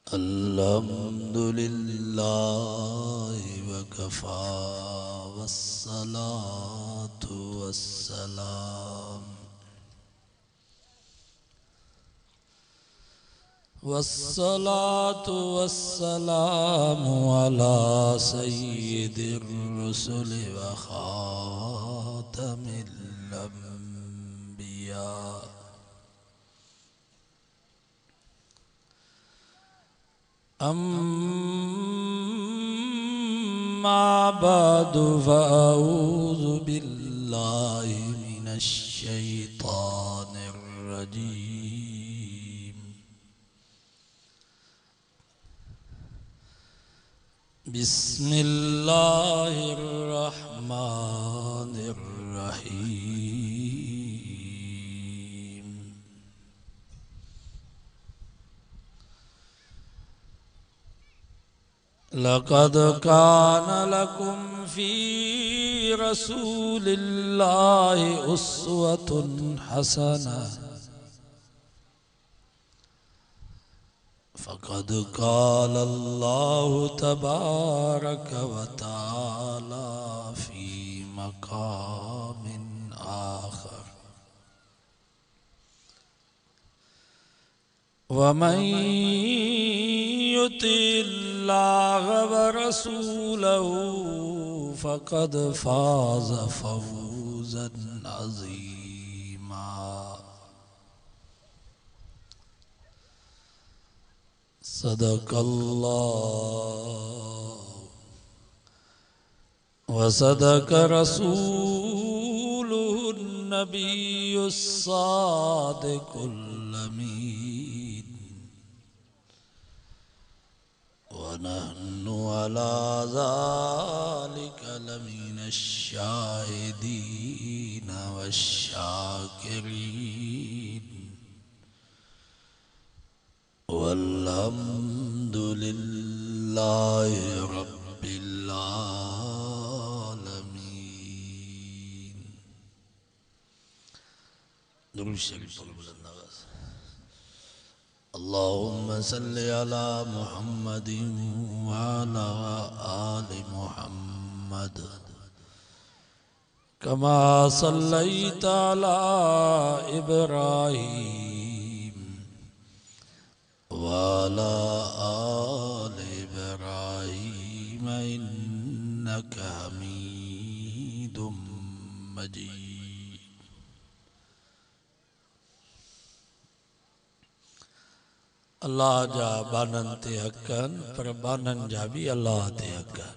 अल्हम्दुलिल्लाह वकफा वस्सलातु वस्सलाम वस्सलातु वस्सलामु अला सय्यिदिर रुसुलि व खातमिल अंबिया अम्मा बअदु फ़अऊज़ु बिल्लाहि मिनश शैतानिर रजीम बिस्मिल्लाहिर रहमानिर रहीम लक़द कान लकुम फ़ी रसूलिल्लाहि उस्वतुन हसनह फ़क़द क़ाल अल्लाहु तबारक व तआला फ़ी मक़ामिन आख़र वमन युतिल्लाह व रसूलहु फ़क़द फ़ाज़ फ़ौज़न अज़ीमा सदक़ल्लाहु व सदक़ रसूलुहुन नबियुस सादिक़ुल अमीन व नहनु अला ज़ालिका लमिनश शाहिदीन वश्शाकिरीन वल्हम्दुलिल्लाहि रब्बिल आलमीन। दुरूद शरीफ पढ़ो बुलंद आवाज़। अल्लाहुम्मा सल्लि अला मुहम्मदिन व अला आलि मुहम्मद कमा सल्लैता अला इब्राहीम वाला आले इब्राहीम इन्नका हमीदुम मजीद। अल्लाह जा बानन ते हक़न पर बानन जा भी अल्लाह ते हक़न।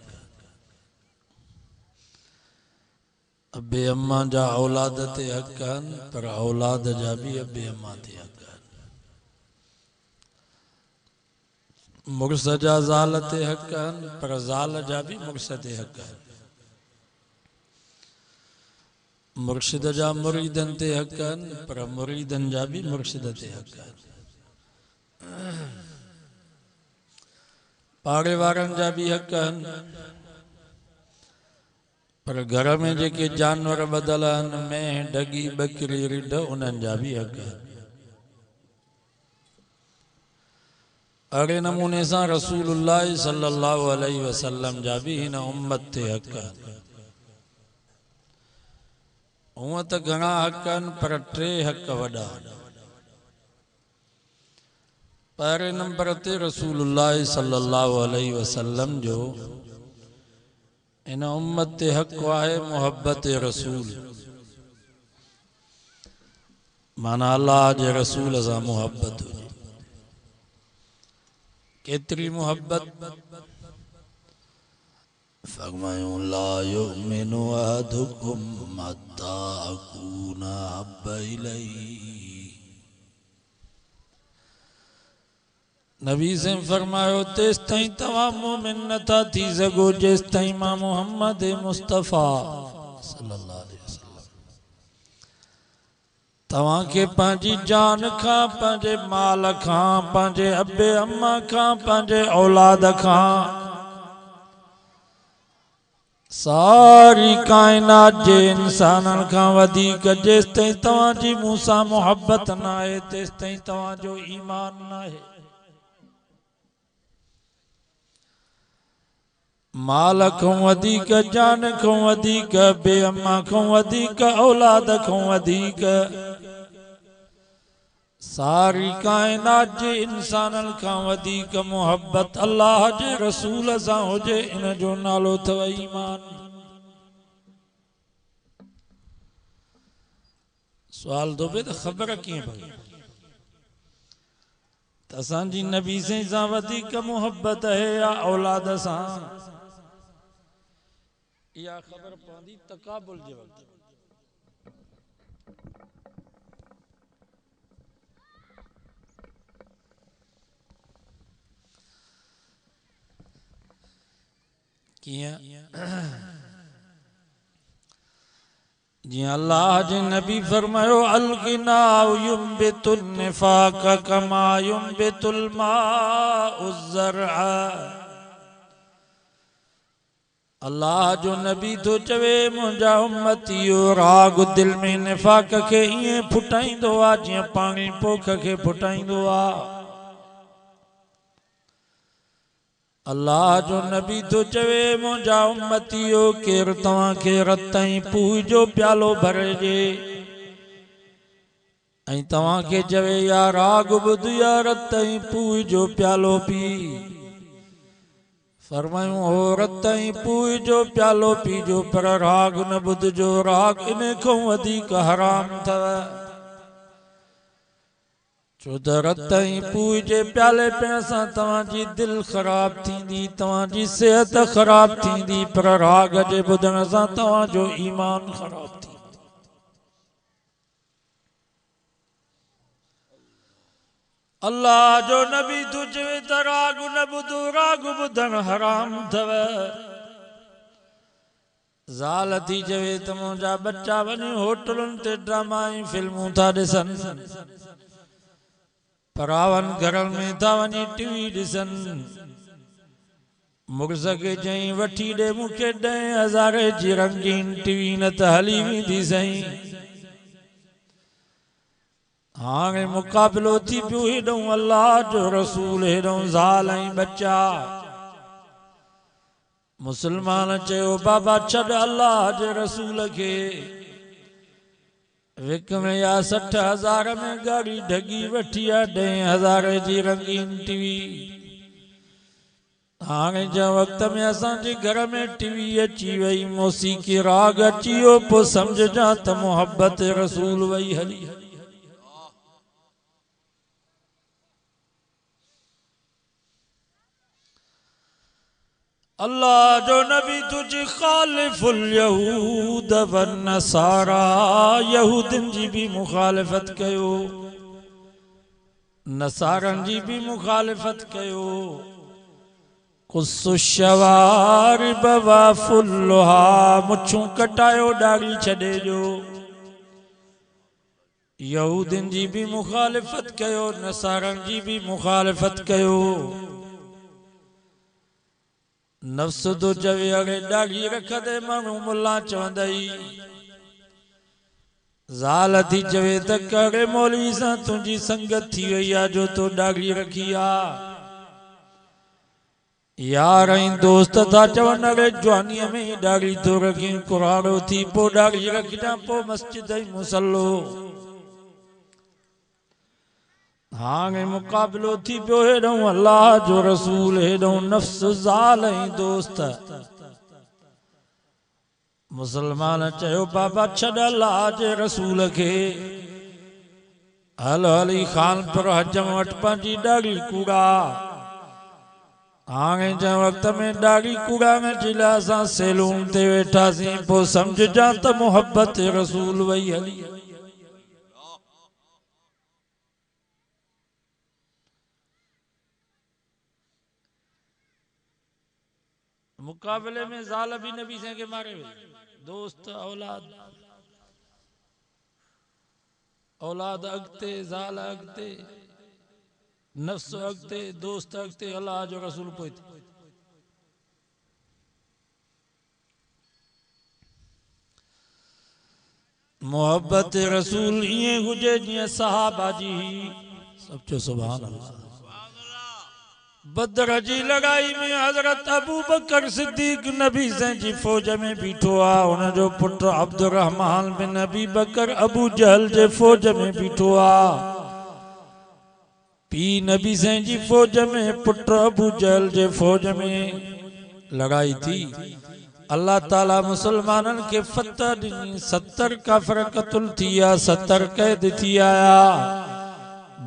अबे अम्मा जा औलाद ते हक़न पर औलाद जा भी अबे अम्मा ते हक़न। मुर्स जा ज़ाल ते हक़न पर ज़ाल जा भी मुर्स ते हक़न। मुर्शिद जा मुरीदन ते हक़न पर मुरीदन जा भी मुर्शिद ते हक़न। पाड़े वारन जा भी हक़न पर घर में जेके जानवर बदल आहिनि मेंह डगी बकरी रिढ उन्हनि जा भी हक़न। अड़े नमूने से रसूलुल्लाह सल्लल्लाहु अलैहि वसल्लम जा भी हिन उम्मत ते हक़न। हूँ तो घणा हक़न पर टे हक़ वॾा। पहिरें नंबर ते रसूलुल्लाह सल्लल्लाहु अलैहि वसल्लम जो इन उम्मत ते हक़ आहे मोहब्बत रसूल। माना अल्लाह जे रसूल सां मोहब्बत हुजे। केतरी मोहब्बत? फरमायूं ला युमिनु अहदुकुम हत्ता अकूना अहब्बा इलैहि। नबी से फरमायो तेस ताईं तवां मोमिन नथा थी सघो जेस ताईं मां मोहम्मद मुस्तफ़ा सल्लल्लाहु अलैहि वसल्लम तवां के पंहिंजी जान खां पंहिंजे माल खां पंहिंजे अबे अम्मा खां पंहिंजे औलाद खां सारी कायनात जे इंसानन खां वधीक जेस ताईं तव्हांजी मूंसां मोहब्बत न आहे तेस ताईं तव्हांजो ईमान न आहे। माल खां वधीक, जान खां वधीक, बेअम्मा खां वधीक, औलाद खां वधीक, सारी कायनात जे इंसानन खां वधीक मोहब्बत अल्लाह जे रसूल सां हुजे, इन जो नालो अथव ईमान। सवाल तो पे तो ख़बर कीअं पई त असांजी नबी सां वधीक मोहब्बत है या औलाद सां? इहा ख़बर पवंदी तक़ाबुल जे वक़्तु। कीअं? जी अल्लाह जे नबी फरमायो अल गिना युंबितुन निफाक कमा युंबितुल माउ ज़रअ। अल्लाह जो नबी तो चवे मुंहिंजा उम्मतियो राग दिल में निफाक के ईअं फुटाईंदो आहे जीअं पाणी पोख के फुटाईंदो आहे। अल्लाह जो नबी तो चवे मुंहिंजा उम्मतियो केर तव्हांखे रतई पूह जो प्यालो भरजे ऐं तव्हांखे चवे या राग ॿुध या रतई पूह जो प्यालो पी, फरमायूं हो रतई पूह जो प्यालो पीजो पर राग न ॿुधजो, राग इन खां वधीक हराम अथव। छो त रतई पूह जे प्याले पिण सां तव्हांजी दिलि ख़राब थींदी, तव्हांजी सिहत ख़राब थींदी, पर राग जे ॿुधण सां तव्हांजो ईमान ख़राब थींदो। अल्लाह जो नबी तू चवे त राग न ॿुधो, राग ॿुधण हराम अथव। ज़ाल थी चवे त मुंहिंजा बच्चा वञी होटलुनि ते ड्रामा ऐं फिल्मूं था ॾिसनि, परावन घरनि में था वञी टीवी ॾिसनि। मुड़ुस खे चई वठी ॾे मूंखे 10,000 जी रंगीन टीवी, न त हली वेंदी सही। हाणे मुक़ाबिलो थी पियो, हेॾो अल्लाह जो रसूल, हेॾो ज़ाल ऐं बच्चा। मुसलमान चयो बाबा छॾ अल्लाह जे रसूल खे, विक में या 60,000 में गाड़ी ढगी वठी आहे 10,000 जी रंगीन टीवी। हाणे जे वक़्त में असांजे घर में टीवी अची वई, मौसीक़ी राग अची वियो, पोइ सम्झजां त मोहब्बत रसूल वई हली। अल्लाह जो नबी तुझी खालिफुल यहूद वन नसारा, यहूदिन जी भी मुखालिफत कयो, नसारन जी भी मुखालिफत कयो। कुस्सु शवारिब वफुल्लुहा, मुछूं कटायो दाढ़ी छॾे जो। यहूदिन जी भी मुखालिफत कयो, नसारन जी भी मुखालिफत कयो। नफ्स तो चवे अड़े दाढ़ी रखंदे माण्हू मुल्ला चवंदई, ज़ाल थी चवे त कहिड़े मौलवी सां तुंहिंजी संगत थी वई आहे जो तो दाढ़ी रखी आहे। यार ऐं दोस्त था चवनि अड़े जवानीअ में दाढ़ी तो रखी, कुराड़ो थी पोइ दाढ़ी रखिजां, पोइ मस्जिद ऐं मुसल्लो। हाणे मुक़ाबिलो थी पियो, हेॾो अल्लाह जो रसूल, हेॾो नफ्स ज़ाल ऐं दोस्त। मुसलमान चयो बाबा छॾ अल्लाह जे रसूल खे, हल हली खानपुर हजम वटि पंहिंजी दाढ़ी कूड़ा। हाणे जे वक़्त में दाढ़ी कूड़ाइण जे लाइ असां सैलून ते वेठासीं, पोइ सम्झजां त मोहब्बत रसूल वई हली। मुकाबले में ज़ाल भी नबी से के मारे हुए, दोस्त औलाद, औलाद अगते, ज़ाल अगते, नफ्स अगते, दोस्त अगते, अल्लाह जो रसूल पोइते। मोहब्बत रसूल ये हुजे जीअं सहाबा जी। सब चो सुभान अल्लाह। बदर जी लड़ाई में हजरत अबू बकर सिद्दीक नबी से जी फौज में बीठो आ। उन जो पुत्र अब्दुर्रहमान बिन अबी बकर अबू जहल जे फौज में बीठो आ। पी नबी से जी फौज में पुत्र अबू जहल जे फौज में लड़ाई थी। अल्लाह ताला मुसलमानन के फतह दी। 70 काफिर कत्ल थिया, 70 कैद थी आया।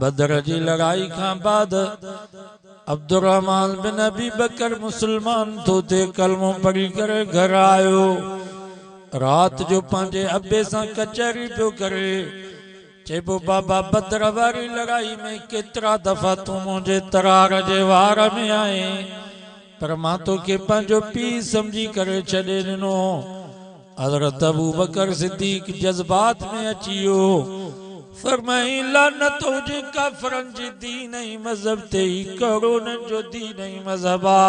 बदर जी लड़ाई का बाद अब्दुर्रहमान बिन अबी बकर मुसलमान तो थे कलमो पढ़ी करे घर आयो। रात जो पांजे अब्बे सा कचहरी पियो करे। चेबो बाबा बदर वारी लड़ाई में केतरा दफा तू मुझे तरार जे वार में आए, पर मां तो के पंजो पी समझी करे छड़े दिनो। हजरत अबू बकर सिद्दीक जज्बात में अचियो। फरमाई लानत हुजे काफरन जी दीन ही मजहब ते ही करोड़न जो दीन ही मजहबा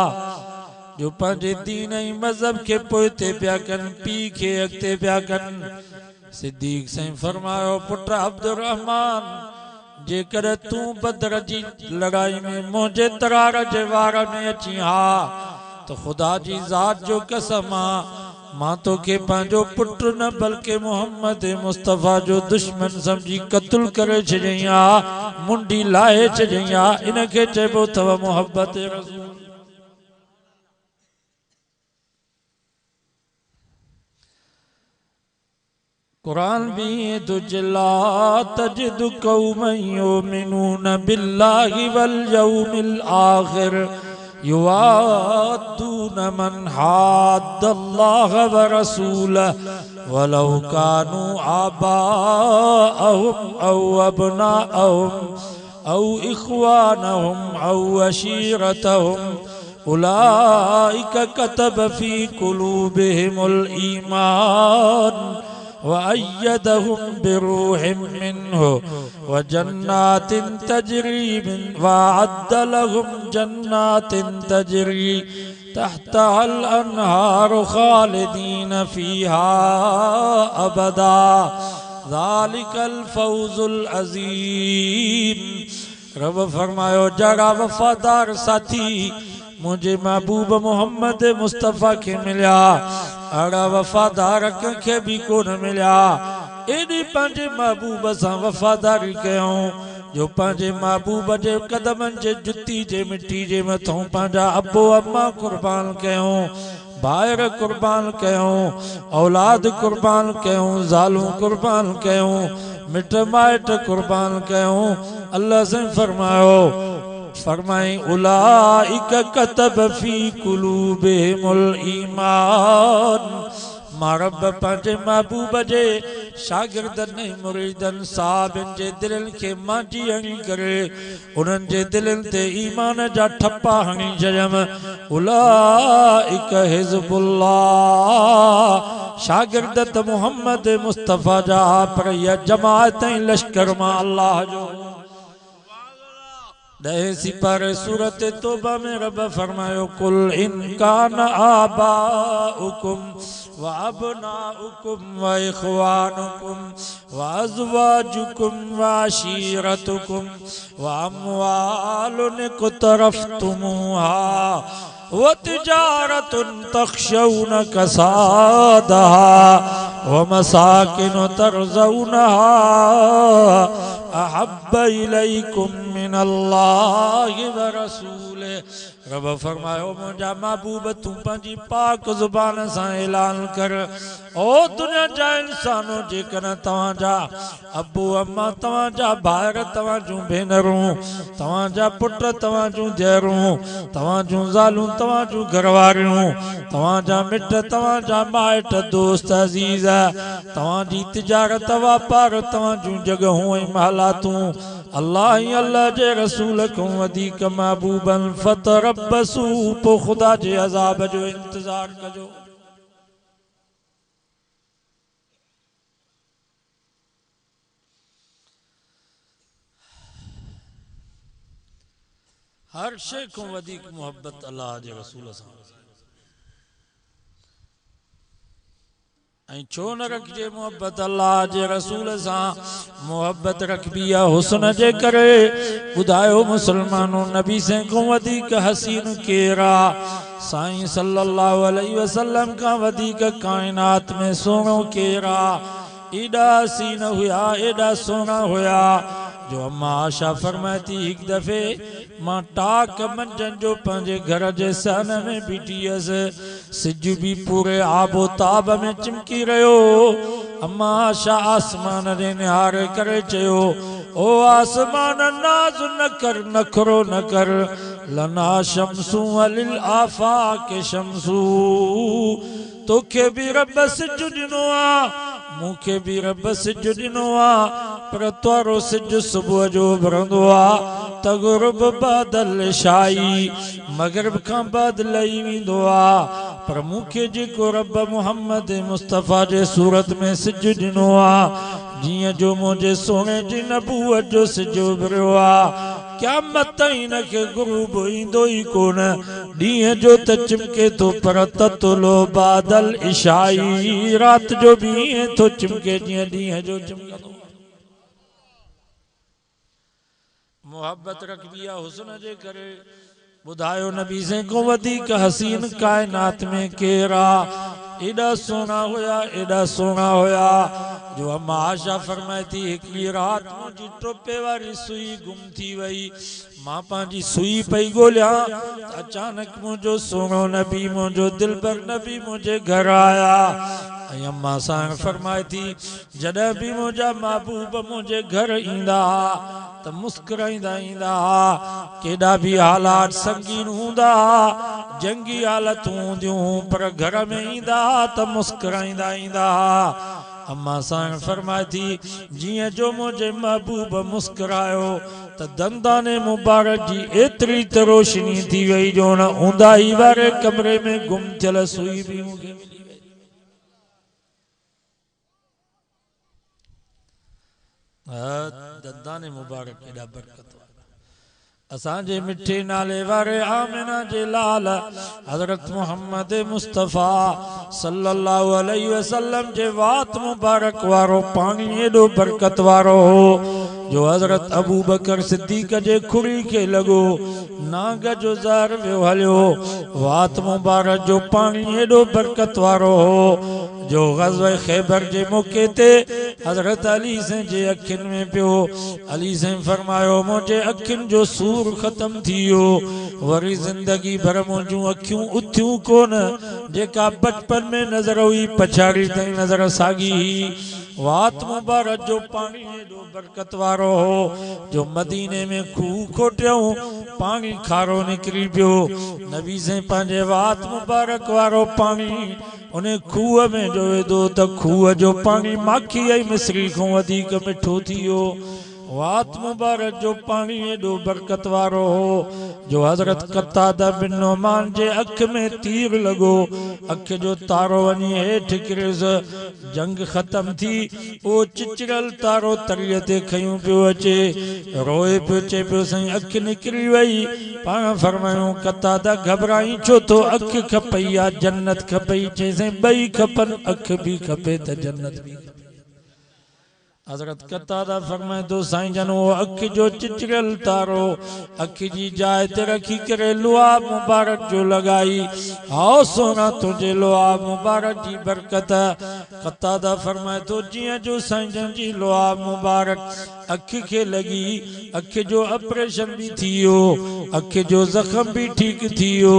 जो पंहिंजे दीन ही मजहब के पोइते पिया कन, पी के अॻिते पिया कन। सिद्दीक साईं फरमायो पुत्र अब्दुर्रहमान जेकर तू बदर जी लड़ाई में मुझे तरार जे वार में अची हा तो खुदा जी जात जो कसम आ मां तो के पंहिंजो पुत्र न बल्कि मोहम्मद मुस्तफ़ा जो दुश्मन समझी कत्ल करे छॾियईं आ, मुंडी लाहे छॾियईं आ। इनखे चइबो अथव मोहब्बत रसूल। कुरान भी तुजला तजिद कौमन युमिनून बिल्लाहि वल यौमिल आखिर युवाद्दून मन हाद्दल्लाह व रसूलहु वलौ कानू आबाअहुम औ अबनाअहुम औ इख्वानहुम औ अशीरतहुम उलाइका कतब फी कुलूबिहिमुल ईमान वअय्यदहुम बिरूहिम मिन्हु वजन्नातिन तजरी मिन वअद्द लहुम जन्नातिन तजरी तहतहल अन्हारु खालिदीन फीहा अबदा ज़ालिकल फौजुल अज़ीम। रब फरमायो जड़ा वफादार साथी मुझे महबूब मोहम्मद मुस्तफ़ा के मिलिया अड़ा वफादार कंखे भी कोन मिलिया। एडी पंहिंजे महबूब सां वफादारी कयूं जो पंहिंजे महबूब जे कदमनि जे जुती जे मिट्टी जे मथां पंहिंजा अबो अम्मा कुर्बान कयूं, भाइर कुर्बान कयूं, औलाद कुर्बान कयूं, ज़ालूं कुर्बान कयूं, मिट माइट कुर्बान कयूं। अल्लाह से फरमायो फरमाई उलाइका कतब फी कुलूबिहिमुल ईमान। मां रब पंहिंजे महबूब जे शागिर्दनि ऐं मुरीदनि साहिबनि जे दिलनि खे मांजी हणी करे उन्हनि जे दिलनि ते ईमान जा ठप्पा हणी छॾियमि। उलाइका हिज़्बुल्लाह शागिर्द त मोहम्मद मुस्तफ़ा जा पर इहा जमात ऐं लश्कर मां अल्लाह जो। 10 सिपारे सूरत तौबा में रब फरमायो कुल इन कान आबाउकुम व अबनाउकुम व इख्वानुकुम व अज़वाजुकुम व अशीरतुकुम व अम्वालुन इक़्तरफ़्तुमूहा व तिजारतुन तख़शौन कसादहा व मसाकिन तरज़ौनहा अहब्ब इलैकुम मिनल्लाहि व रसूलिहि। रब फरमायो मुंहिंजा महबूब तू पंहिंजी पाक ज़ुबान सां ऐलान कर ओ दुनिया जा इंसानो जेकर तव्हांजा अबू अम्मा तव्हांजा भाइर तव्हां जूं भेनरूं तव्हांजा पुट तव्हां जूं धीअरूं तव्हां जूं ज़ालूं तव्हां जूं घरवारियूं तव्हांजा मिट तव्हांजा माइट दोस्त अज़ीज़ तव्हांजी तिजारत वापार तव्हां जूं जॻहूं ऐं महलातूं अल्लाह ही अल्लाह जे रसूल खां वधीक महबूबन फतरब्बसू पो खुदा जे अज़ाब जो इंतज़ार कजो। हर शे को वधीक मोहब्बत अल्लाह जे रसूल सां। ऐं छो न रखिजे मोहब्बत अल्लाह जे रसूल सां मोहब्बत रखबी आहे हुस्न जे करे। ॿुधायो मुसलमानों नबी से को वधीक हसीन केरु आहे? साईं सल्लल्लाहु अलैहि वसल्लम खां वधीक काइनात में सोणो केरु आहे? एॾा हसीन हुया, एॾा सोना हुया जो अम्मा आशा फरमाए थी हिकु दफ़े मां टाक मंझंदि जो पंहिंजे घर जे सहन में बीठी हुअसि, सिज भी पूरे आबो ताब में चिमकी रहियो। अम्मा आशा आसमान ॾे निहारे करे चयो, ओ आसमान नाज़ न कर, नखरो न कर, लना शम्सू अलिल आफाक शम्सू। तोखे भी रब सिज ॾिनो आहे, मूंखे भी रब सिज ॾिनो आहे, पर तुआरो सिज सुबुह जो भरंदो आहे त गुरुब बादल शाई मगरिब खां बाद लही वेंदो आहे। पर मूंखे जेको रब मुहम्मद मुस्तफ़ा जे सूरत में सिज ॾिनो आहे, जीअं जो मुंहिंजे सोने जी नबूअत जो सिज उभरियो आहे, क़यामत ताईं हिनखे गुरूब ईंदो ई कोन। ॾींहं जो त चिमके थो पर ततलो बादल इशाई, रात जो भी ईअं थो चिमके जीअं ॾींहं जो चिमकंदो। मोहब्बत रखबी आहे हुस्न जे करे। ॿुधायो नबी से को वधीक हसीन काइनात में केरु आहे? एॾा सोना हुया, एॾा सोना हुया जो अम्मा आशा फरमाए थी हिकिड़ी रात मुंहिंजी टोपे वारी सुई गुम थी वई। मां पंहिंजी सुई पई ॻोल्हियां त अचानक मुंहिंजो सोनो नबी, मुंहिंजो दिलबर नबी मुंहिंजे घर आया। ऐं अम्मा सां फरमाए थी जॾहिं बि मुंहिंजा महबूब मुंहिंजे घर ईंदा त मुस्कुराईंदा ईंदा, केॾा बि हालात संगीन हूंदा, जंगी हालतूं हूंदियूं, पर घर में ईंदा त मुस्कुराईंदा ईंदा। अम्मा सां फरमाए थी जीअं जो मुंहिंजे महबूब मुस्कुरायो त दंदाने मुबारक जी एतिरी त रोशनी थी वई जो न ऊंदाही वारे कमरे में गुम थियल सुई भी मूंखे मिली वई। दंदाने मुबारक केॾा बरकत असांजे मिठे नाले वारे आमिना जे लाल हज़रत मोहम्मद मुस्तफ़ा सल्लल्लाहु अलैहि वसल्लम जे वात मुबारक वारो पानी एॾो बरकत वारो हो जो हज़रत अबू बकर सिद्दीक़ जे खुड़ी खे लॻो नांग जो ज़हर वियो हलियो। वात मुबारक जो पानी एॾो बरकत वारो हो जो ग़ज़वा ख़ैबर जे मौके ते हज़रत अली से जे अखियुनि में पियो। अली से फरमायो मुंहिंजे अखियुनि जो सूर ख़त्म थी वियो, वरी ज़िंदगी भर मुंहिंजूं अखियूं उथियूं कोन, जेका बचपन में नज़र हुई पछाड़ी ताईं नज़र साॻी ही। वात मुबारक जो पानी एॾो बरकत वारो हो जो मदीने में खूह खोटियऊं, पानी खारो निकिरी पियो। नबी से पंहिंजे वात मुबारक वारो पानी उन खूह में जो विधो त खूह जो पानी माखी ऐं मिस्री खां वधीक मिठो थी वियो। वात मुबारक जो पानी एॾो बरकत वारो हो जो हज़रत कतादा बिन नुमान जे अख में तीर लॻो, अख जो तारो वञी हेठि किरियुसि, जंग ख़त्म थी उहो चिचड़ल तारो तरीअ ते खयूं पियो अचे, रोए पियो, चए पियो साईं अख निकिरी वई। पाण फरमायूं कतादा घबराई छो थो, अख खपई या जन्नत खपई? चई साईं ॿई खपनि, अख भी खपे त जन्नत भी खपे। हज़रत कतादा फरमाए थो साईं जन वो अख जो चिचड़ियल तारो अख जी जाइ ते रखी करे लुआब मुबारक जो लगाई, आओ सोना तुझे लुआब मुबारक जी बरकत। कतादा फरमाए थो जीअं जो साईं जन जी लुआब मुबारक अख के लगी, अख जो ऑपरेशन भी थी वियो, अख जो जख्म भी ठीक थी वियो,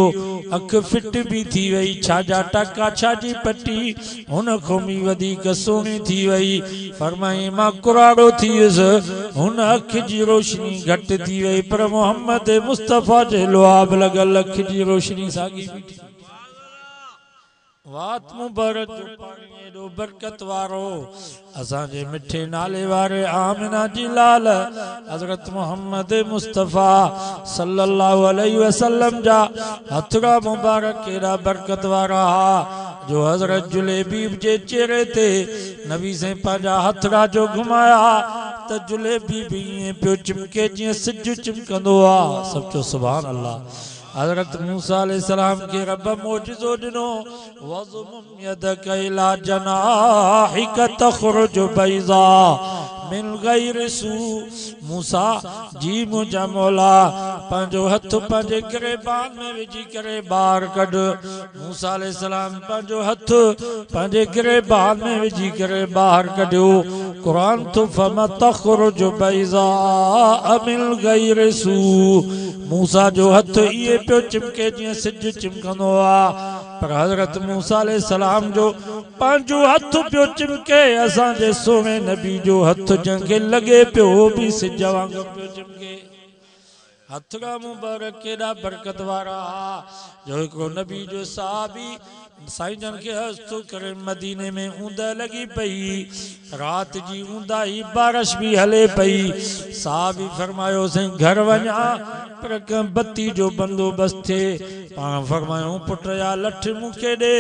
अख फिट भी थी वई। छाजा टाका छाजी पट्टी हुन खां भी वधीक सुहिणी थी वई। फरमाई मां कुराड़ो थी वियुसि, हुन अख जी रोशनी घटि थी वई, पर मोहम्मद मुस्तफ़ा जे लुआब लॻल अख जी रोशनी साॻी बीठी। वात मुबारक जो पानी एॾो बरकत वारो असांजे मिठे नाले वारे आमिना जी लाल हज़रत मोहम्मद मुस्तफ़ा सल्लल्लाहु अलैहि वसल्लम जा हथड़ा मुबारक केॾा बरकत वारा हा जो हज़रत जुलेबीब जे चेहरे ते नबी से पंहिंजा हथड़ा जो घुमाया त जुलेबी भी ईअं पियो चिमके जीअं सिज चिमकंदो आहे। सब चो सुभान अल्लाह। हज़रत मूसा अलैहिस्सलाम के रब मोजिज़ो दिनो वज़ुम यदक इला जनाहिक तख़रुज बैज़ा मिन गैरि सू। मूसा जी मुंहिंजा मौला पंहिंजो हथ पंहिंजे गिरेबान में विझी करे ॿाहिरि कढ। मूसा अलैहिस्सलाम पंहिंजो हथ पंहिंजे गिरेबान में विझी करे ॿाहिरि कढियो। क़ुरान तो फमा तख़रुज बैज़ा मिन गैरि सू। मूसा जो हथ इहे पियो चिमके जीअं सिज चिमकंदो आहे, पर हज़रत मूसा अलैहिस्सलाम जो पंहिंजो हथ पियो चिमके। असांजे सोने नबी जो हथ जंहिंखे लॻे पियो बि सिज वांगुरु पियो चिमके। हथ का मुबारक केॾा बरकत वारा जो हिकिड़ो नबी जो साहबी साईं जन के हस्तु करे मदीने में ऊंद लगी पई। रात जी ऊंदाही बारिश भी हले पई। साहबी फरमायो साईं घर वञा पर कंहिं बत्ती जो बंदोबस्त थे। पाण फरमायो पुट या लठ मूंखे ॾे।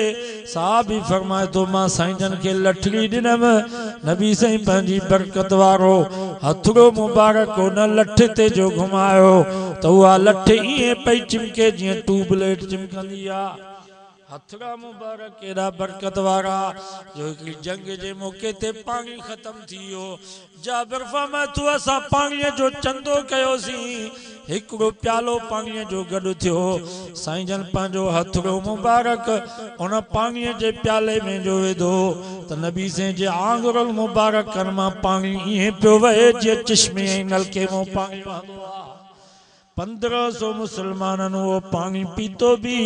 साहबी फरमाए तो मां साईं जन के लठड़ी ॾिनमि। नबी साईं पंहिंजी बरकत वारो हथड़ो मुबारक उन लठ ते जो घुमायो त उहा लठ ईअं पई चिमके जीअं ट्यूबलाइट चिमकंदी आहे। हथड़ा मुबारक केड़ा बरकत वारा जो हिकिड़ी जंग जे मौके ते पानी खत्म थी वियो। जाबिर फरमाए तू असां पाणीअ जो चंदो कयोसीं, हिकिड़ो प्यालो पाणीअ जो गॾु थियो। साईं जन पंहिंजो हथड़ो मुबारक उन पाणीअ जे प्याले में जो विधो त नबी साईं जे आंगुरनि मुबारकनि मां पाणी ईअं पियो वहे जीअं चश्मे ऐं नलके मां पाणी वहंदो आहे। 1500 मुसलमाननि वो पानी पीतो भी,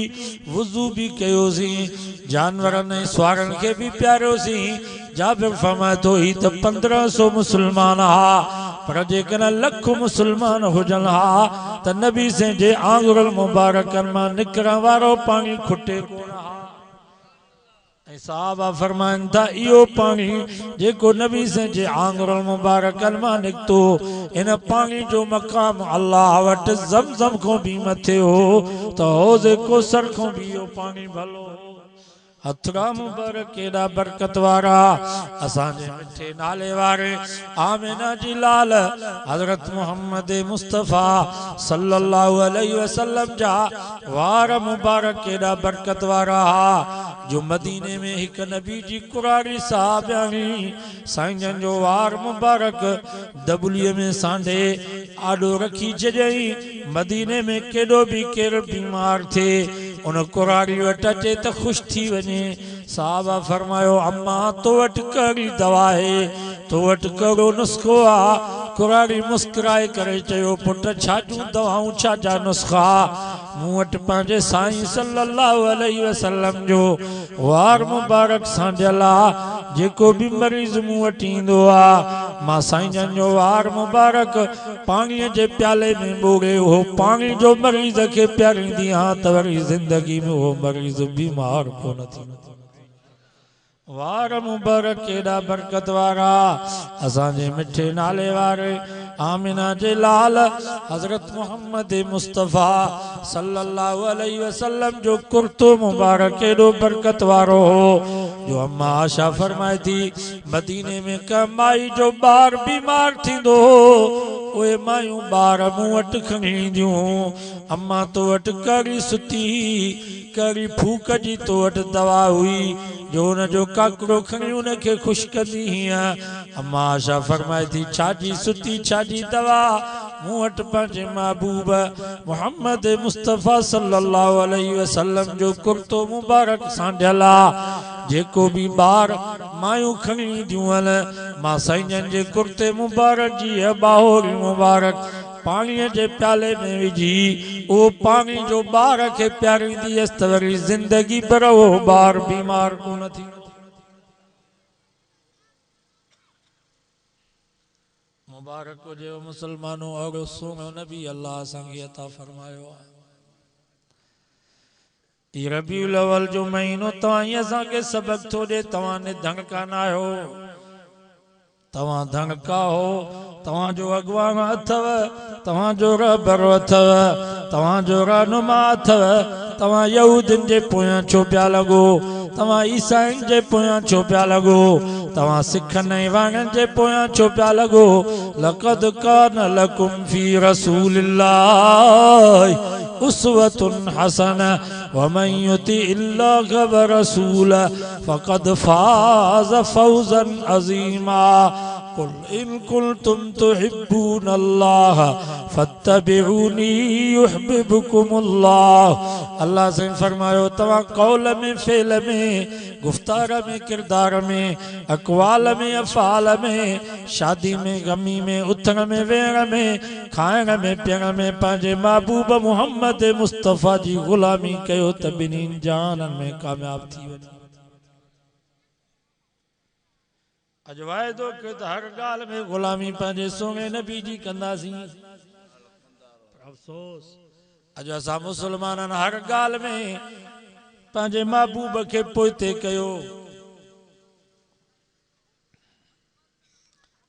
वुज़ू भी कयोसीं, जानवरनि ऐं स्वारनि खे भी प्यारियोसीं। जाबिर फरमाए थो ही त 1500 मुसलमान हा, पर जेकॾहिं लख मुसलमान हुजनि हा त नबी साईं जे आंगुरनि मुबारकनि मां निकिरण वारो पानी खुटे कोन हा। साहबा फरमाइनि था इहो पानी जेको नबी साईं जे आंगुरनि मुबारकनि मां निकितो, इन पानी जो मक़ाम अल्लाह वटि ज़मज़म खां भी मथे हो त हौज़े कौसर खां भी इहो पानी भलो हो। हथड़ा मुबारक केड़ा बरकत वारा असांजे मिठे नाले वारे आमिना जी लाल हज़रत मोहम्मद मुस्तफ़ा सल्लल्लाहु अलैहि वसल्लम जा वार मुबारक केड़ा बरकत वारा जो मदीने में एक नबी जी कुरारी साहबानी साईं जन जो वार मुबारक दबुलीअ में सांडे आडो रखी छॾियई। मदीने में केॾो भी केर बीमार थे उन कुरारी वटि अचे त ख़ुशि थी वञे। साहबा फरमायो अम्मा तो वटि कहिड़ी दवा है, तो वटि कहिड़ो नुस्ख़ो आ। कुरारी मुस्कुराए करे चयो पुट छा जूं दवाऊं छा जा नुस्ख़ा, मूं वटि पंहिंजे साईं सल्लल्लाहु अलैहि वसल्लम जो वार मुबारक सांडियल आ। जेको भी मरीज़ मूं वटि ईंदो आ मां साईं जन जो वार मुबारक पाणीअ जे प्याले में ॿोड़े उहो पाणी जो मरीज़ खे पियारींदी आहियां त वरी ज़िंदगी में उहो मरीज़ बीमार कोन थींदो। वार मुबारक केड़ा बरकत वारा असांजे मिठे नाले वारे आमिना जे लाल हज़रत मोहम्मद मुस्तफ़ा सल्लल्लाहु अलैहि वसल्लम जो कुर्तो मुबारक केड़ो बरकत वारो हो जो अम्मा आशा फरमाए थी मदीने में का माई जो ॿार बीमार थींदो उहे मायूं ॿार मूं वटि खणी ईंदियूं। अम्मा तो वटि कड़ी सुती कड़ी फूक जी तो वटि दवा हुई जो उन जो काकड़ो खणी उनखे ख़ुशि कंदी हीअं। अम्मा आशा फरमाए थी छाजी सुती छाजी दवा, मूं वटि पंहिंजे महबूब मोहम्मद मुस्तफ़ा सल्लल्लाहु अलैहि वसल्लम जो कुर्तो मुबारक सांडियल आ। जेको भी ॿार मायूं खणी ईंदियूं आहिनि मां साईं जन जे कुर्ते मुबारक जी बाहोरी मुबारक पाणीअ जे प्याले में विझी उहो पाणी जो ॿार खे पियारींदी हुअसि त वरी ज़िंदगी पर उहो ॿार बीमार कोन थींदो। मुबारक हुजे मुसलमानों अहिड़ो सोनो नबी अल्लाह असांखे अता फरमायो आहे। रबीउल अव्वल जो महीनो तव्हां असांखे सबक थो ॾे। तव्हां निधन कान आहियो, तव्हां धनका हो, तव्हांजो अॻवान अथव, तव्हांजो रहबर अथव, तव्हांजो रहनुमा अथव। तव्हां यहूदियुनि जे पोयां छो पिया लॻो, तव्हां ईसाइनि जे पोयां छो पिया लॻो, तव्हां सिखनि ऐं वाणनि जे पोयां छो पिया लॻो। लक़द कान लकुम फी रसूलिल्लाह उसवतुन हसना वमन युतिइल्लाह व रसूला फक़द फ़ाज़ फ़ौज़न अज़ीमा कुल इन कुंतुम तुहिब्बूनल्लाह फत्तबिऊनी युहिब्बुकुमुल्लाह। अल्लाह से फरमायो तवा कौल में, फेल में, गुफ्तार में, किरदार में, अक़वाल में, अफ़ाल में, शादी में, गमी में, उथण में, वेहण में, खाइण में, पीअण में पंहिंजे महबूब मुहम्मद मुस्तफ़ा जी ग़ुलामी कयो त ॿिन्हिनि जहाननि में कामयाब थी वञे। अज वाइदो कयो त हर ॻाल्हि में ग़ुलामी पंहिंजे सोने नबी जी कंदासीं। अफ़सोस अज असां मुसलमाननि हर ॻाल्हि में पंहिंजे महबूब खे पोइते कयो।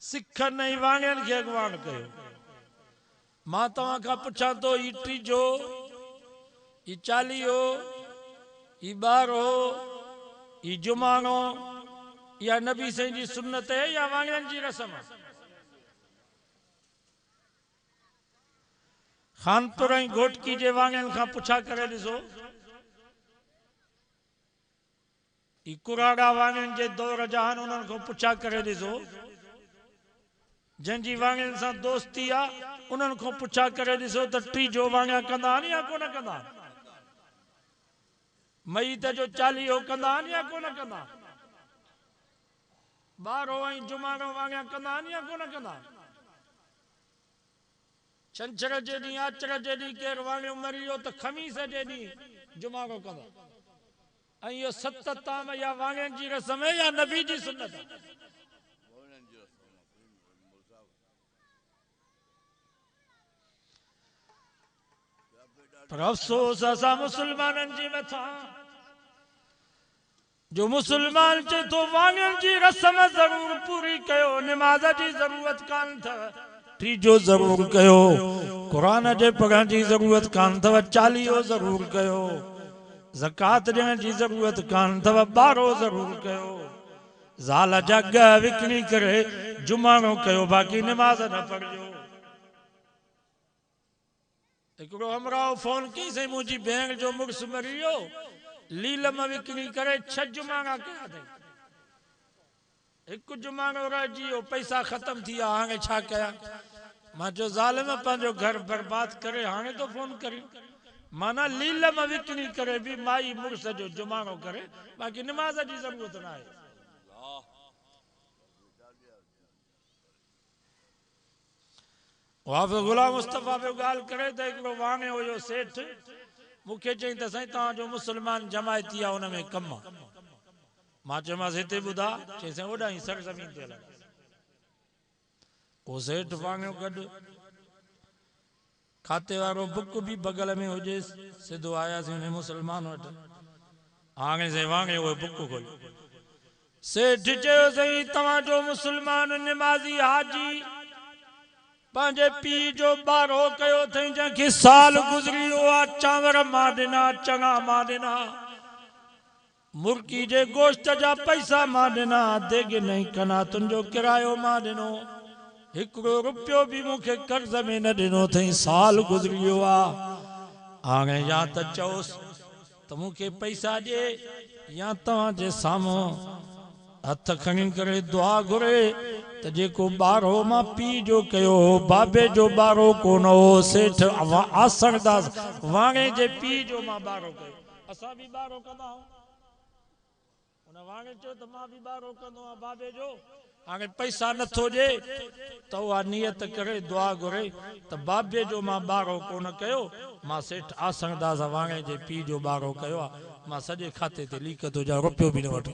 सिखनि ऐं वाणियनि खे अॻवान कयो। मां तव्हां खां पुछां थो, ही टीजो, ही चालीहो, ही ॿारो, ही जुमानो, या नबी साईं जी सुन्नत है या वाणियनि जी रस्म? खानपुर ऐं घोटकी जे वाणियनि खां पुछा करे ॾिसो, ही कुराड़ा वाणियनि जे दौर जा आहिनि, उन्हनि खां पुछा करे ॾिसो। जंहिंजी वाणियनि सां दोस्ती आहे उन्हनि खां पुछा करे ॾिसो त टीजो वाणिया कंदा आहिनि या कोन कंदा आहिनि? मईत जो चालीहो कंदा आहिनि या कोन कंदा आहिनि? ॿारो ऐं जुमानो वाणिया कंदा आहिनि या कोन कंदा आहिनि? छंछर जे ॾींहुं, आचर जे ॾींहुं केरु वाणियो मरी वियो त ख़मीस जे ॾींहुं जुमानो कंदा। ऐं इहो 7 ताम या वाणियनि जी रस्म है या नबी जी सुन्नत है? पर अफ़सोस असां मुसलमाननि जे मथां, जो मुसलमान चे तो वाणियनि जी रस्म ज़रूर पूरी कयो, निमाज़ जी ज़रूरत कान अथव, टीजो ज़रूर कयो, क़ुरान जे पढ़ण जी ज़रूरत कान अथव, चालीहो ज़रूर कयो, ज़कात ॾियण जी ज़रूरत कान अथव, ॿारो ज़रूर कयो, ज़ाल जा ॻह विकिणी करे जुमानो कयो, बाक़ी निमाज़ न पढ़िजो। हिकिड़ो हमराह फोन कई साईं मुंहिंजी भेण जो मुड़ुसु मरी वियो, लीलम विकिणी करे 6 जुमाना कया अथई, हिकु जुमानो रहिजी वियो, पैसा ख़तम थी विया, हाणे छा कयां? मां चयो ज़ालिम पंहिंजो घर बर्बाद करे हाणे तो फोन करी, माना लीलम विकिणी करे भी माई मुड़ुस जो जुमानो करे, बाक़ी निमाज़ जी ज़रूरत न आहे। हाफ़िज़ गुलाम मुस्तफ़ा पे ॻाल्हि करे त हिकिड़ो वाणे हुयो सेठ, मूंखे चई त साईं तव्हांजो मुसलमान जमायती आहे हुन में कमु आहे। मां चयोमांसि हिते ॿुधा, चई साईं ओॾां सरज़मीन ते हलंदा। को सेठ वाणियो गॾु, खाते वारो बुक भी बगल में हुजेसि, सिधो आयासीं हुन मुसलमान वटि, हाणे साईं वाणे उहो बुक खोलियो। सेठ चयो साईं तव्हांजो मुसलमान निमाज़ी हाजी पंहिंजे पीउ जो ॿारो कयो अथई, जंहिंखे साल गुज़री वियो आहे, चांवर मां ॾिना, चङा मां ॾिना, मुर्गी जे गोश्त जा पैसा मां ॾिना, देगिनई कनातुनि जो किरायो मां ॾिनो, 1 रुपयो भी मूंखे कर्ज़ में न ॾिनो अथई, साल गुज़री वियो आहे। हाणे या त चओसि त मूंखे पैसा ॾिए या तव्हांजे साम्हूं हथ खणी करे दुआ घुरे त जेको ॿारो मां पीउ जो कयो हो, बाबे जो ॿारो कोन हो, सेठ आसरदास वाणे जे पीउ जो मां ॿारो कयो। असां भी ॿारो कंदा आहियूं, हुन वाणे चयो त मां भी ॿारो कंदो आहियां बाबे जो, हाणे पैसा नथो ॾिए त उहा नियत करे दुआ घुरे त बाबे जो मां ॿारो कोन कयो, मां सेठ आसरदास वाणे जे पीउ जो ॿारो कयो आहे, मां सॼे खाते ते लीक थो ॾियां, रुपयो भी न वठो।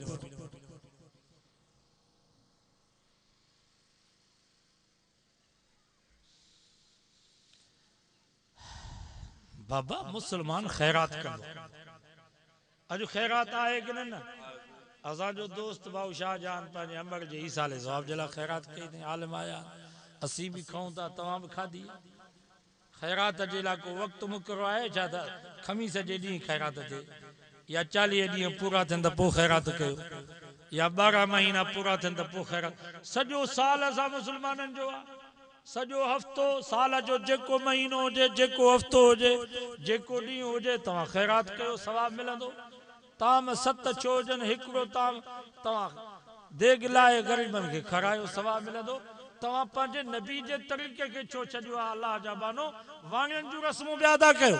बाबा मुसलमान खैरात कंदो, अॼु खैरात आहे कि न? असांजो दोस्त भाऊ शाहजहान पंहिंजे अमर जे ईसाले सवाब जे लाइ खैरात कई अथई, आलिम आया, असीं भी खाऊं था, तव्हां भी खाधी। खैरात जे लाइ को वक़्तु मुक़ररु आहे छा त ख़मीस जे ॾींहुं खैरात थिए, या 40 ॾींहं पूरा थियनि त पोइ खैरात कयो, या 12 महीना पूरा थियनि त पोइ खैरात? सॼो साल असां मुसलमाननि जो आहे, सजो हफ्तो साल जो जेको महीनो होजे जेको हफ्तो होजे जेको ॾींहुं होजे तव्हां ख़ैरात कयो सवाब मिलंदो ताम 7 छोजन हिकिड़ो ताम तव्हां देग लाए ग़रीबनि खे खारायो सवाब मिलंदो तव्हां पंहिंजे नबी जे तरीक़े खे छो छॾियो आहे अलाह जा बानो वाणियुनि जूं रस्मूं ॿिया था कयो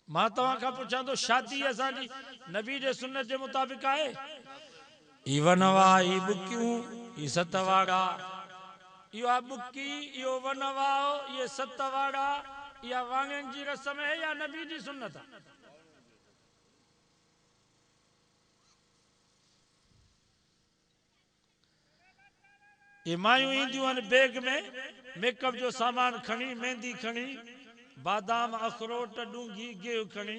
मां तव्हां खां पुछां थो शादी असांजी नबी जे सुन्नत जे मुताबिक़ आहे ई वनवा ई बुकियूं ई सतवाड़ा इहो आहे बुकी इहो वनवा इहे सतवाड़ा इहा वाङनि जी रस्म आहे या नबी जी सुन्नत आहे ये मायूं ईंदियूं आहिनि बैग में मेकअप जो सामान खणी मेहंदी खणी बादाम अखरोट डूंगी गिहु खणी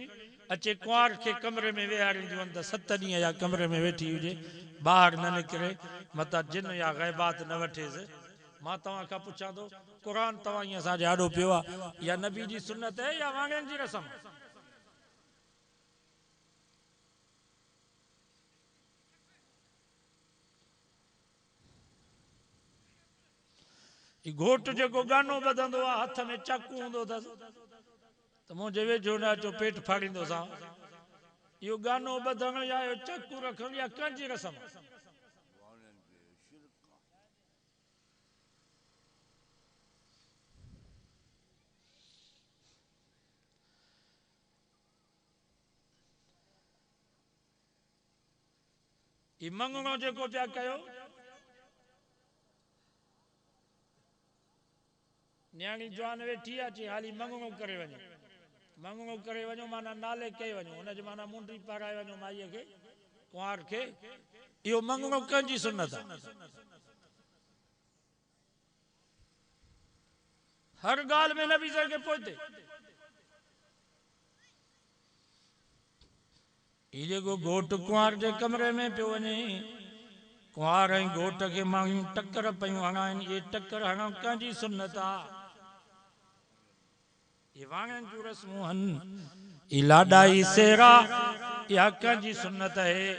अचे कुंवार खे कमरे में वेहारींदियूं आहिनि त 7 ॾींहं या कमरे में वेठी हुजे ॿाहिरि न निकिरे मतां जिन या ग़ैबात न वठेसि मां तव्हां खां पुछां थो क़ुरान तव्हां ईअं असांजे आॾो पियो आहे या नबी जी सुन्नत आहे या वाङनि जी रस्म घोट जेको गानो ॿधंदो आहे हथ में चाकू हूंदो अथसि त मुंहिंजे वेझो न अचो पेट फाड़ींदोसां इहो गानो ॿधण या चाकू रखण या कंहिंजी रस्म ही मंगणो जेको पिया कयो न्याणी जवान वेठी आहे चई हाली मंगणो करे वञो माना नाले कई वञो हुनजे माना मुंडी पाराए वञो माईअ खे कुंवार खे इहो मंगणो कंहिंजी सुन्नत आहे हर ॻाल्हि में नबी साईं खे पहुते ही जेको घोट कुंवार जे कमरे में पियो वञे कुंवार ऐं घोट खे माण्हू टकर पियूं हणाइनि इहे टकर हणण कंहिंजी सुन्नत आहे ये वाङनि जूं रस्मूं आहिनि ई लाॾाई सेरा इहा कंहिंजी सुन्नत आहे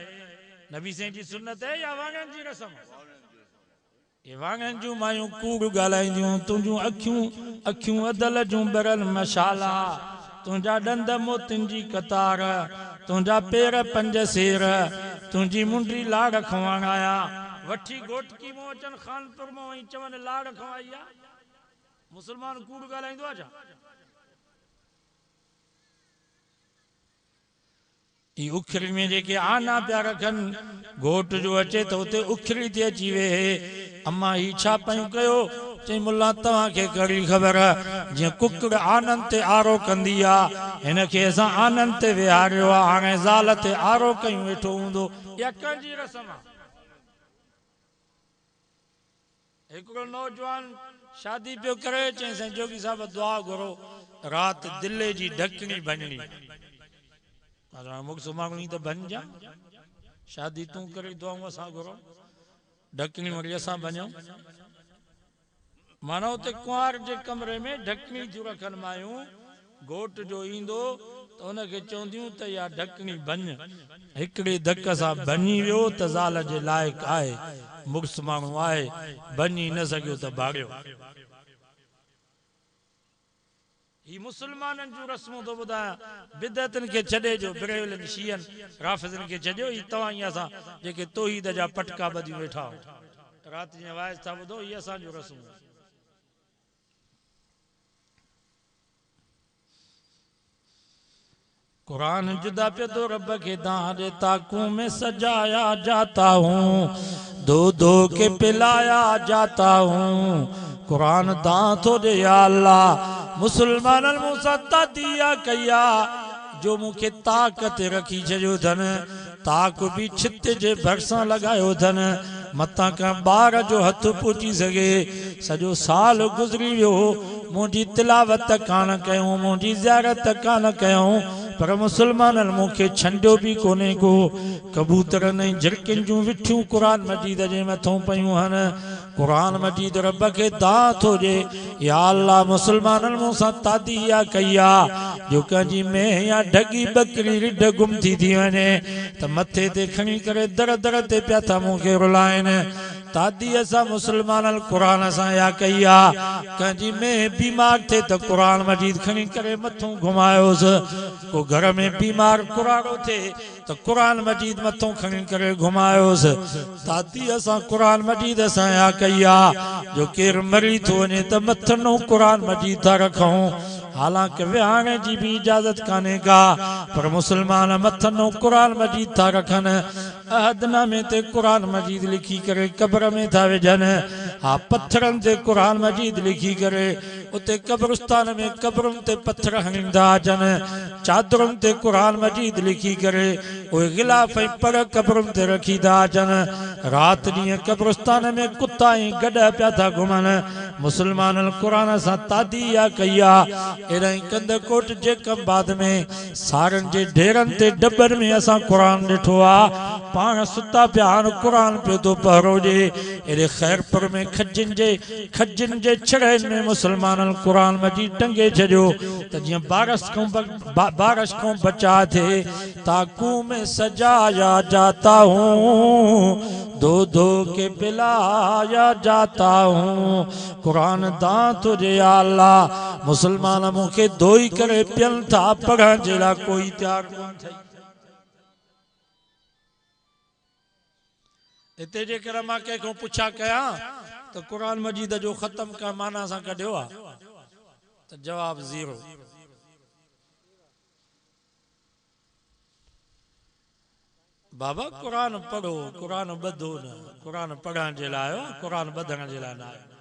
नबी साईं जी सुन्नत आहे या वाङनि जी रस्म ये वाङनि जूं मायूं कूड़ ॻाल्हाईंदियूं तुंहिंजूं अखियूं अदल जूं बरल मशाला तुंहिंजा ॾंद मोतियुनि जी कतार तुंहिंजा पेर 5 सेर तुंहिंजी मुंडी लाड़ खवाणाया वठी घोटकी मों अचनि खानपुर मों ऐं चवनि लाड़ खवाई आहे मुस्लमान कूड़ ॻाल्हाईंदो आहे छा ई उखरी में जेके आना पिया रखनि घोट जो अचे त उते उखरी थी अची वेहे अम्मा ही छा पियूं कयो चई मुल्ला तव्हांखे कहिड़ी ख़बर जीअं कुकड़ आननि ते आरो कंदी आहे हिनखे असां आननि ते वेहारियो आहे हाणे ज़ाल ते आरो कयूं वेठो हूंदो इहा कंहिंजी रस्म आहे हिकिड़ो नौजवान शादी पियो करे चई साईं जोगी साहिब दुआ घुरो राति दिले जी ढकणी भञणी मुसलमानी तो बन जा शादी तू करे दुआऊं असां घुरो ढकणी वरी असां बनियूं माना उते कुंवार जे कमरे में ढकणी थियूं रखनि मायूं घोट जो ईंदो त उनखे चवंदियूं त इहा ढकणी बन हिकिड़े धक सां बनी वियो त ज़ाल जे लाइक़ु आहे मुड़ुस माण्हू आहे बनी न सघियो त भाॻियो ही मुसलमाननि जूं रस्मूं थो ॿुधायां बिदअतनि खे छॾे जो बिरेवलनि शियनि राफ़िज़नि खे छॾियो ही तव्हां ई असां जेके तौहीद जा पटका ॿधी वेठा राति जीअं वाइस था ॿुधो ही असांजूं रस्मूं कुरान जुदा पे तो रब के दारे ताकों में सजाया जाता हूँ दो दो के पिलाया जाता हूँ कुरान दांतो दे या अल्लाह मुसलमान मुसत्ता दिया कया जो मुखे ताकत रखी छो धन ताक भी छित जे भरसा लगायो धन मता का बार जो हथ पुची सके सजो साल गुजरी वियो मुझी तिलावत कान कयूं मुझी ज़ियारत कान कयूं पर मुसलमाननि मूंखे छंडियो बि कोन्हे को कबूतर ने झिरकिन जूं विठियूं कुरान मजीद जे मथों पयूं हन कुरान मजीद रब के दात हो जे या अल्लाह मुसलमाननि मूंसां तादी या कई आ जो कंहिंजी में या ढगी बकरी रिढ गुम थी वञे त मथे ते खणी करे दर दर ते पिया था मूंखे रुलाइनि तादी असां मुसलमाननि कुरान सां या कई आ कंहिंजी में बीमार थे त कुरान मजीद खणी करे मथों घुमायोसि को घर में बीमार कुराड़ो थे तो कुरान मजीद मथों खणी करे घुमायोसि ताती असां कुरान मजीद असां या कई आ जो केर मरी थो वञे त मथनो कुरान मजीद था रखूं हालांकि विहाणे जी भी इजाजत काने का पर मुसलमान मथनो कुरान मजीद था रखनि अहदनामे ते कुरान मजीद लिखी करे कब्र में था विझनि हा पत्थरनि ते कुरान मजीद लिखी करे उते कब्रिस्तान में कब्रुनि ते पत्थर हणींदा अचनि चादरुनि ते कुरान मजीद लिखी करे उहे गिलाफ़ ऐं पर कब्रुनि ते रखी था अचनि राति ॾींहुं कब्रिस्तान में कुता ऐं गॾ पिया था घुमनि मुसलमाननि कुरान सां तादी या कई आहे एॾाई कंदकोट जे कमबाद में सारनि जे ढेरनि ते डबनि में असां कुरान ॾिठो आहे पाण सुता पिया आहिनि कुरान पियो थो पहरो ॾे एॾे ख़ैरपुर में खजिन जे छड़नि में मुसलमाननि कुरान मजीद टंगे छॾियो त जीअं बारिश खां बचा थे ताकू में सजाया जाता हूँ धो धो के पिलाया जाता हूँ कुरान दां तुझे अल्लाह मुसलमान मूंखे धोई करे पियनि था पढ़ण जे लाइ कोई तयार कोन थई इते जेकर मां कंहिंखो पुछा कयां तो कुरान मजीद जो खत्म का माना सां कढियो आहे तो जवाब ज़ीरो बाबा कुरान पढ़ो कुरान ॿधो न कुरान पढ़ण जे लाइ आयो कुरान ॿधण जे लाइ न आयो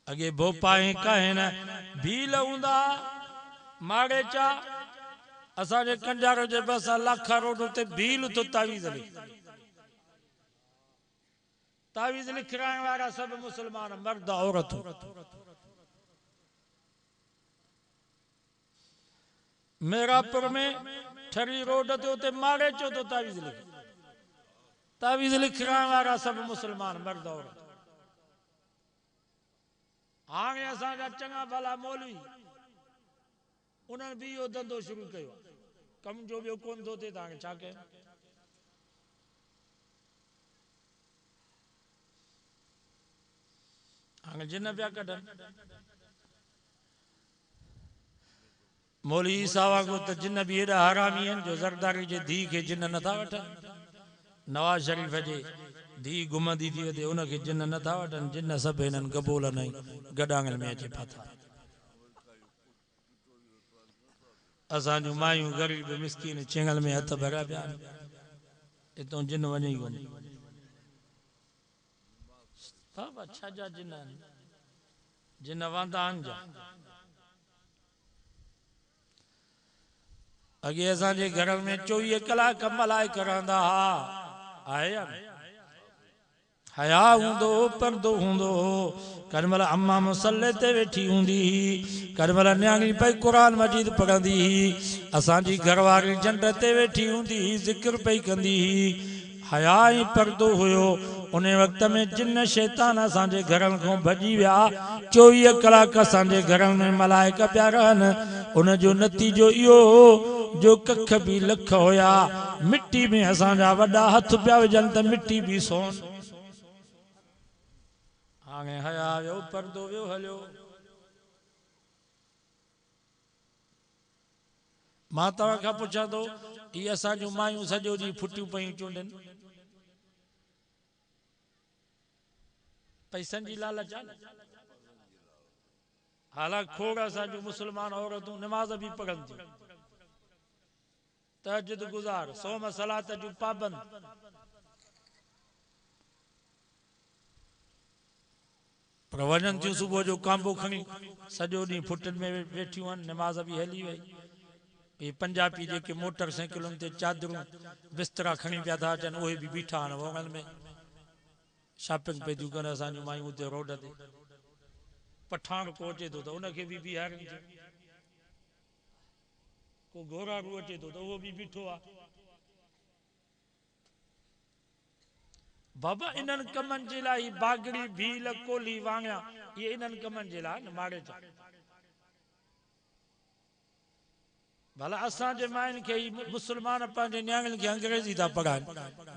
अगे भोपाई काहे न भील हूंदा माड़े चा असांजे कंजारो जे पासा लाखा रोड ते भील तो तावीज़ लिखाइण वारा सब मुसलमान मर्द औरत मेरापुर में ठरी रोड ते उते माड़े चो तो तावीज़ लिखाइण वारा सब मुसलमान मर्द औरत हाणे असांजा चङा भला मौलवी उन्हनि भी इहो धंधो शुरू कयो कम जो ॿियो कोन थो थिए तव्हांखे छा कयूं हाणे जिन पिया कढनि मौलवी सावा को त जिन भी एॾा हरामी आहिनि जो ज़रदारी जे धी खे जिन नथा वठनि नवाज़ शरीफ़ जे धी घुमंदी थी वधे उनखे जिन नथा वठनि जिन सभु हिननि गबोलनि ऐं गॾांगनि में अचे फाथा असांजूं मायूं ग़रीब मिसकीन चेंगल में हथ भरिया पिया हितां जिन वञे ई कोन बाबा छा जा जिन आहिनि जिन वांदा आहिनि जा अॻे असांजे घर में 24 कलाक मलाइक रहंदा हा आहे या हया हूंदो पर्दो हूंदो करमल अम्मा मुसल्ले ते वेठी हूंदी करमल न्याणी पई कुरान मजीद पढ़ंदी असांजी घरवारी झंड ते वेठी हूंदी ज़िक्र पई कंदी हया ही पर्दो हुयो उन वक्त में जिन शैतान असांजे घरनि खां भॼी विया 24 कलाक असांजे घरनि में मलाइक पिया रहनि उन जो नतीजो इहो जो कख भी लख होया मिट्टी में असांजा वॾा हथ पिया विझनि त मिट्टी भी सोन हाणे हया वियो पर्दो वियो हलियो मां तव्हां खां पुछां थो इहे असांजूं मायूं सॼो ॾींहुं फुटियूं पयूं चूंडनि पैसनि जी लालच हालांकि खोड़ असांजूं मुसलमान औरतूं नमाज़ भी पढ़नि थियूं तहज्जुद गुज़ार सोम सलात जूं पाबंद पर वञनि थियूं सुबुह जो कांबो खणी सॼो ॾींहुं फुटनि में वेठियूं आहिनि नमाज़ भी हली वई ये पंजाबी जेके मोटरसाइकिलुनि ते चादरूं बिस्तरा खणी पिया था अचनि उहे भी बीठा आहिनि वोंगनि में शॉपिंग पई थियूं कनि असांजूं मायूं उते रोड ते पठान को अचे थो त उनखे बि बीहारनि थियूं को घोरारू अचे थो त उहो बि बीठो आहे बाबा इन्हनि कमनि जे लाइ बागड़ी भील कोली वांगिया इहे इन्हनि कमनि जे लाइ न मारे चा भला असांजे माइनि खे मुस्लमान पंहिंजे नियाणियुनि खे अंग्रेज़ी था पढ़ाइनि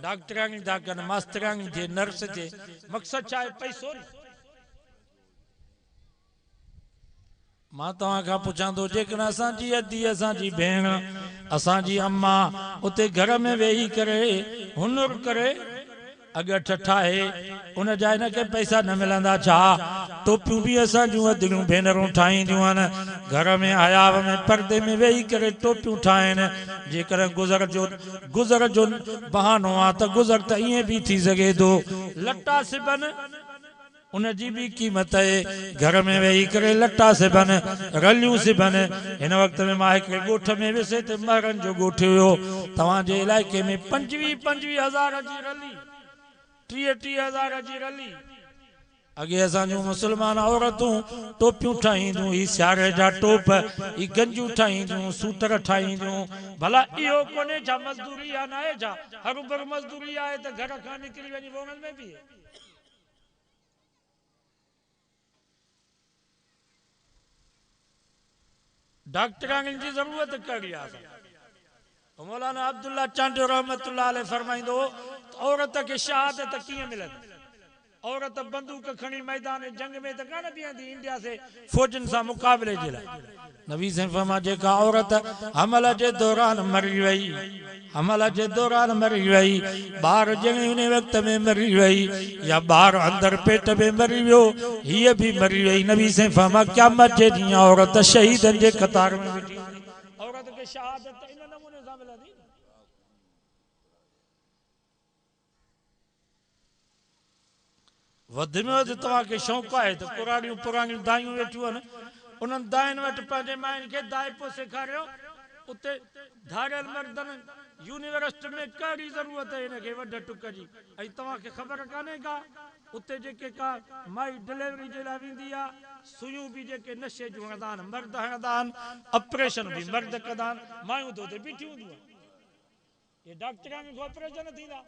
डॉक्टराणी था कनि मास्तराणी थिए नर्स थिए मक़सदु छा आहे पैसो मां तव्हां खां पुछां थो जेकॾहिं असांजी अधी असांजी भेण असांजी अम्मा उते घर में वेही करे हुनुर करे अगठ ठाहे उन जा हिनखे पैसा न मिलंदा छा टोपियूं बि असां जूं अधड़ियूं भेनरूं ठाहींदियूं आहिनि घर में हयाव में पर्दे में वेही करे टोपियूं ठाहिनि जेकॾहिं गुज़र जो बहानो आहे त गुज़र त ईअं बि थी सघे थो लटा सिबनि उन जी भी कीमत है घर में वेही करे लटा सिबनि रलियूं सिबनि हिन वक़्त में मां हिकिड़े ॻोठ में वियुसि त महरनि जो ॻोठ हुयो तव्हांजे इलाइक़े में 25,000 जी रली 30,000 जी रली अगे असांजूं मुसलमान औरतूं टोपियूं ठाहींदियूं ही सियारे जा टोप ही गंजूं ठाहींदियूं सूटर ठाहींदियूं भला इहो कोन्हे छा मज़दूरी आहे न आहे छा हरूभर मज़दूरी आहे त घर खां निकिरी वञी वोंगल में बि डॉक्टरानी जी ज़रूरत कड़ी आहे मौलाना अब्दुल्ला चांडियो रहमतुल्लाह अलैह फरमाइंदो औरत खे शहादत कीअं मिलंदी औरत बंदूक खणी मैदान जंग में त कान बीहंदी इंडिया से फौजन सां मुक़ाबले जे लाइ नबी से फरमा जेका औरत हमल जे दौरान मरी वई हमल जे दौरान मरी वई ॿार जणे उन वक़्त में मरी वई या ॿार अंदर पेट में मरी वियो हीअ बि मरी वई नबी से फरमा क़यामत जे ॾींहुं औरत शहीदनि जे कतार में वेठी औरत खे शहादत इन नमूने सां मिलंदी वध में वधि तव्हांखे शौक़ु आहे त पुराणियूं पुराणियूं दायूं वेठियूं आहिनि उन्हनि दायुनि वटि पंहिंजे माइनि खे दाइपो सेखारियो उते धारियल मर्दनि यूनिवर्सिटी में कहिड़ी ज़रूरत आहे हिनखे वॾ टुक जी ऐं तव्हांखे ख़बर कान्हे का उते जेके का माई डिलीवरी जे लाइ वेंदी आहे सुयूं बि जेके नशे जूं हणंदा आहिनि मर्द हणंदा आहिनि ऑपरेशन बि मर्द कंदा आहिनि मायूं त उते बीठियूं हूंदियूं आहिनि इहे डॉक्टरानी खां ऑपरेशन थींदा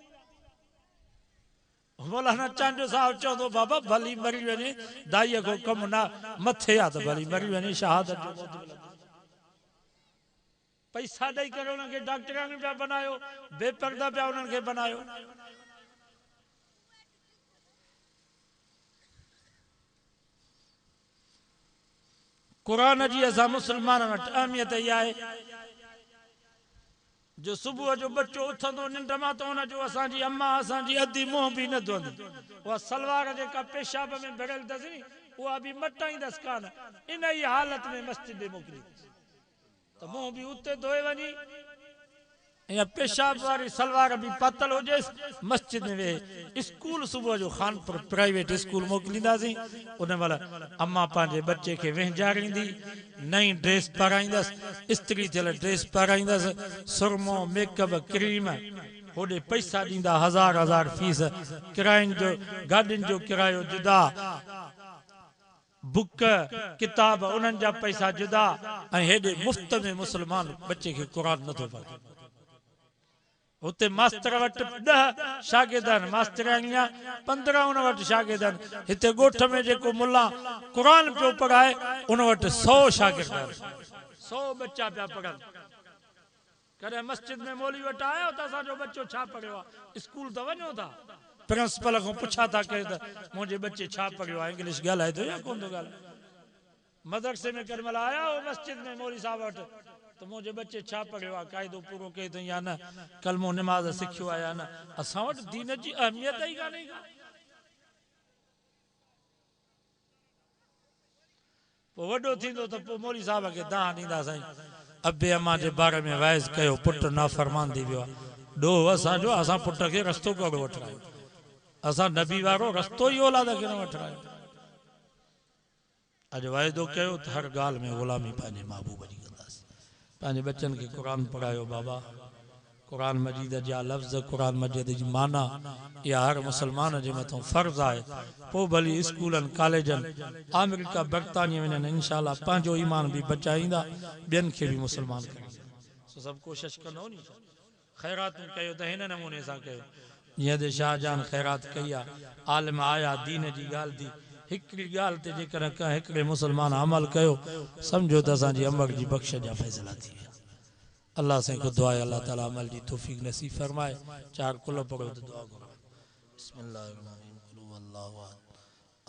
मौलाना चांडियो साहब चवंदो बाबा भली मरी वञे दाईअ को कमु न मथे आहे त भली मरी वञे शहादत जो पैसा ॾेई करे उन्हनि खे डॉक्टरानी पिया बनायो बेपर्दा पिया उन्हनि खे बनायो क़ुरान जी असां मुस्लमाननि वटि अहमियत इहा आहे जो सुबुह जो बच्चो उथंदो निंड मां त हुनजो असांजी अम्मा असांजी अधी मुंहुं बि न धोंदी उहा सलवार जेका पेशाब में भरियल अथसि नी उहा बि मटाईंदसि कान इन ई हालत में मस्जिद में मोकिली त मुंहुं बि उते धोए वञी या पेशाब वारी सलवार भी पातल हुजेसि मस्जिद में वेहे स्कूल सुबुह जो खानपुर प्राइवेट स्कूल मोकिलींदासीं उन महिल अम्मा पंहिंजे बच्चे खे वेंजारींदी नई ड्रेस पाराईंदसि इस्त्री थियल ड्रेस पाराईंदसि सुरमो मेकअप क्रीम होॾे पैसा ॾींदा 1000 फीस किरायनि जो गाॾियुनि जो किरायो जुदा बुक किताब उन्हनि जा पैसा जुदा ऐं हेॾे मुफ़्त में मुस्लमान बच्चे खे क़ुर नथो पढ़े उते मास्टर वटि 10 शागिर्द आहिनि मास्तराणीअ 15 उन वटि शागिर्द आहिनि हिते ॻोठ में जेको मुल्ला क़ुर पियो पढ़ाए उन वटि 100 शागिर्द आहिनि 100 बच्चा पिया पढ़नि कॾहिं मस्जिद में मौलवी वटि आयो त असांजो बच्चो छा पढ़ियो आहे स्कूल त वञो था प्रिंसिपल खां पुछा था कयो त मुंहिंजे बच्चे छा पढ़ियो आहे इंग्लिश ॻाल्हाए थो या कोन थो ॻाल्हाए मदरसे में केॾी महिल आया हो मस्जिद में मौलवी साहब वटि तो मुझे बच्चे छा पढ़ियो आहे क़ाइदो पूरो कयो अथई या न कलमो निमाज़ सिखियो आहे या न असां वटि दीन जी अहमियत ई कान्हे पोइ वॾो थींदो त पोइ मौलवी साहब खे दाह ॾींदा साईं अबे अम्मा जे बारे में वाइज़ कयो पुटु नाफ़रमान थी वियो आहे ॾोह असांजो असां पुट खे रस्तो कहिड़ो वठरायो असां नबी वारो रस्तो ई औलाद खे न वठरायो अॼु वाइदो कयो त हर ॻाल्हि में ग़ुलामी पंहिंजे महबूब जी कंदासीं पंहिंजे बच्चन के कुरान पढ़ायो बाबा कुरान मजीद जा लफ्ज़ कुरान मजीद जी माना या हर मुसलमान जे मथां फ़र्ज़ आहे। पोइ भली स्कूलनि कॉलेजनि अमेरिका बरतानिया वञनि इंशाअल्लाह पंहिंजो ईमान बि बचाईंदा, ॿियनि खे बि मुसलमान करींदा। सभु कोशिश कंदो नी ख़ैरातूं कयो त हिन नमूने सां कयो जीअं त शाहजहान ख़ैरात कई आहे, आलिम आया दीन जी ॻाल्हि थी, हिकिड़ी ॻाल्हि ते जेकॾहिं कंहिं हिकिड़े मुसलमान अमल कयो सम्झो त असांजी अमर जी बख़्श जा फ़ैसिला थी विया। अल्लाह से को दुआ है अल्लाह ताला अमल जी तौफीक नसीब फरमाए। चार कुल पढ़ो तो दुआ करो। बिस्मिल्लाहिर्रहमानिर्रहीम कुल हुवल्लाहु अहद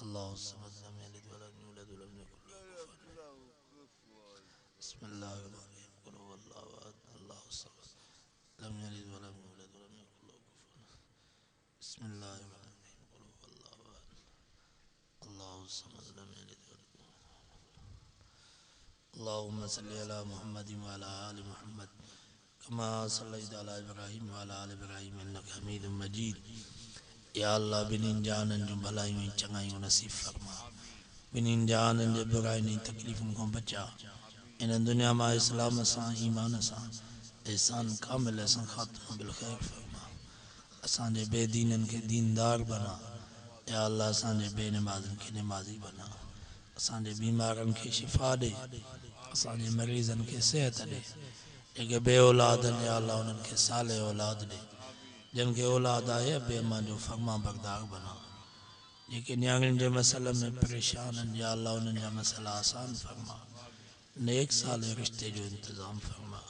अल्लाहु समद लम यलिद वलम यूलद वलम यकुल लहु कुफुवन अहद। बिस्मिल्लाहिर्रहमानिर्रहीम कुल हुवल्लाहु अहद अल्लाहु समद लम यलिद वलम यूलद वलम यकुल लहु कुफुवन अहद। बिस्मिल्लाहिर्रहमानिर्रहीम कुल हुवल्लाहु अहद अल्लाहु समद लम यलिद वलम अल्लाहुम्मा सल्लि अला मुहम्मद व अला आलि मुहम्मद कमा सल्लैता अला इब्राहीम व अला आलि इब्राहीम इन्नका हमीदुम मजीद। या अल्लाह बिन्हिनि जाननि जूं भलायूं ऐं चङायूं नसीब फरमा, बिन्हिनि जाननि जे बुराइयुनि ऐं तकलीफ़ुनि खां बचा, इन दुनिया मां इस्लाम सां ईमान सां एहसान कामिल सां ख़ात्मो बिल ख़ैर फरमा। असांजे बेदीननि खे दीनदार बना, या अल्लाह असांजे बेनमाज़नि खे नमाज़ी बना, असांजे बीमारनि खे शिफ़ा ॾे, असांजे मरीज़नि खे सेहत ॾे, जेके बे औलाद आहिनि या अल्लाह उन्हनि खे साले औलाद ॾे, जिन खे औलाद आहे बे अम्मा जो फर्मा बरदार बना, जेके न्याणियुनि जे मसइले में परेशान आहिनि या अल्लाह उन्हनि जा मसइला आसान फरमा, नेक साले रिश्ते जो इंतज़ाम फरमा,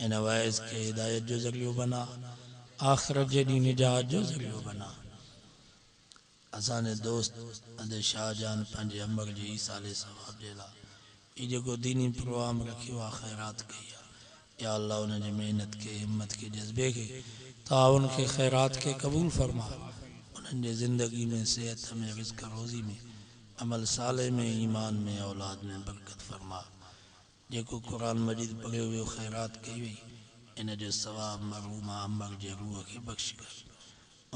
इन वैस के हिदायत जो ज़रियो बना, आख़िरत जे ॾींहुं निजात जो ज़रियो बना। असांजे दोस्त अदे शाहजहान पंहिंजे अमर जे ई साले सवाब जे लाइ ये जेको दीनी प्रोग्राम रखियो आहे ख़ैरात कई आहे, या अल्लाह उनजी मेहनत के हिम्मत के जज्बे के ताउन के ख़ैरात के कबूल फरमा, उन्हनि जे ज़िंदगी में सेहत में रिज़्क़ रोज़ी में अमल साले में ईमान में औलाद में बरकत फरमा। जेको कुरान मजीद पढ़ियो वियो ख़ैरात कई वई इन जो सवाब मरहूमा अमर जे रूह के बख़्श कर,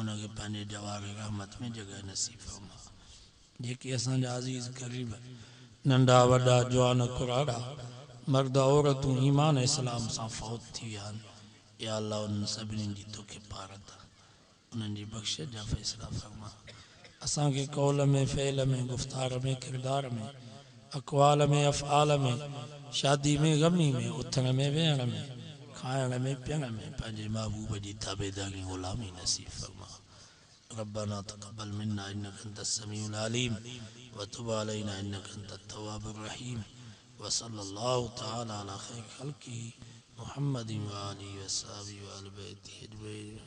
उनखे पंहिंजे जवारे रहमत में जगह नसीब फरमा। जेके असांजा अज़ीज़ क़रीब नंढा वॾा जवान कुराड़ा मर्द औरतूं ईमान इस्लाम सां फ़ौत थी विया आहिनि, या अल्लाह उन्हनि सभिनी जी तोखे पारत उन्हनि जी बख़्श जा फ़ैसिला फरमा। असांखे कौल में फ़ेल में गुफ़्तार में किरदार में अक़वाल में अफ़आल में शादी में गमी में उथण में वेहण में खाइण में पीअण में पंहिंजे महबूब जी ताबेदारी ग़ुलामी नसीब फरमा। रब्बना तक़ब्बल मिन्ना इन्नका अंतस समीउल अलीम व तुब अलैना इन्नका अंतत तव्वाबुर रहीम व सल्लल्लाहु तआला अला खैर खल्क़िही मुहम्मदिन व आलिहि व अस्हाबिही व अहलि बैतिही अजमईन।